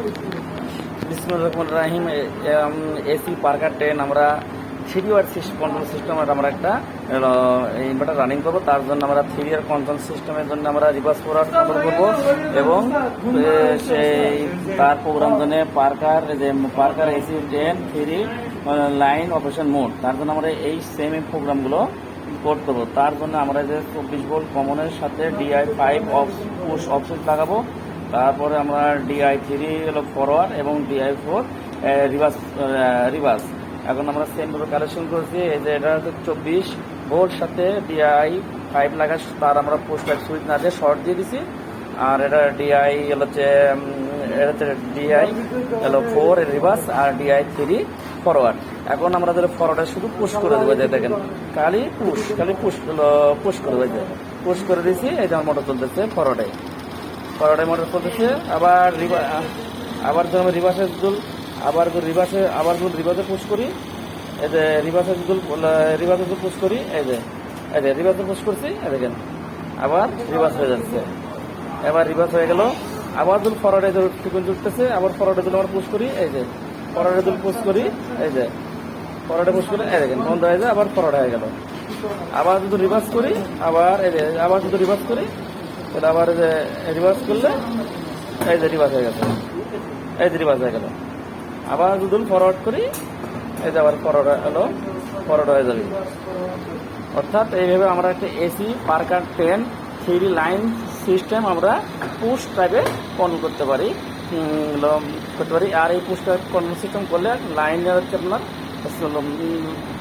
বিসমিল্লাহির রহমানির রহিম। AC Parker 10 আমরা 3 ওয়াট কন্ট্রোল সিস্টেম আমরা একটা ইনভার্টার রানিং করবো। তার জন্য আমরা 3 ইয়ার কন্ট্রোল সিস্টেমের জন্য আমরা রিভার্স ফরওয়ার্ড কন্ট্রোল করবো এবং সেই তার প্রোগ্রাম জন্য Parker AC 10 3 line operation mode, তার জন্য আমরা এই সেম প্রোগ্রামগুলো করতে হবে। তার জন্য আমরা যে 24 ভোল্ট কমনের সাথে DI5 পুশ অফসেট লাগাবো। তারপরে আমরা DI3 হলো ফরওয়ার্ড এবং DI4 রিভার্স। এখন আমরা সেমভাবে কালেকশন করছি। এই যে এটা হচ্ছে 24 ভোল্ট সাথে DI5 লাগা, তার আমরা পোস্ট সুইচ না দিয়ে শর্ট দিয়ে দিছি। আর এটা DI4 rivers are DI3 forward. এখন আমরা ফরওয়ার্ডে শুধু পুশ করে দেবো, যে দেখেন খালি পুশ করে দেবো, পুশ করে দিয়েছি। এই যে আমার মোটর চলতেছে ফরওয়ার্ডে মোটর চলতেছে। আবার যখন আমি রিভার্সে পুশ করি, এই যে রিভার্সে পুশ করি, এই যে রিভার্সে পুশ করছি, দেখেন আবার রিভার্স হয়ে যাচ্ছে। এবার রিভার্স হয়ে গেল। আবার যদি ফরওয়ার্ডে জুটতেছে, আবার ফরওয়ার্ডে যদি আমরা পুশ করি, এই যে ফরওয়ার্ডে যদি পুশ করি, এই যে ফরওয়ার্ডে পুশ করে দেখেন বন্ধ হয়ে যায়, আবার ফরওয়ার্ড হয়ে গেল। আবার যদি রিভার্স করি, আবার যদি রিভার্স করি, তাহলে আবার এই যে রিভার্স করলে এই যে রিভার্স হয়ে গেছে, এই যে রিভার্স হয়ে গেল। আবার যদি ফরওয়ার্ড করি, এই যে আবার ফরওয়ার্ড হয়ে যাবে। অর্থাৎ এইভাবে আমরা একটা এসি পার্কার 10 3 লাইন সিস্টেম আমরা পুশ টাইপে কন্ট্রোল করতে পারি। আর এই পুশ টাইপ কন্ট্রোল সিস্টেম করলে লাইনের হচ্ছে আপনার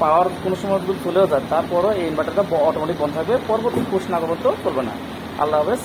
পাওয়ার কোনো সময় যদি চলেও যায়, তারপরও এই ইনভার্টারটা অটোমেটিক বন্ধ থাকবে, পরবর্তী পুশ না করতে চলবে না। আল্লাহ হাফেজ।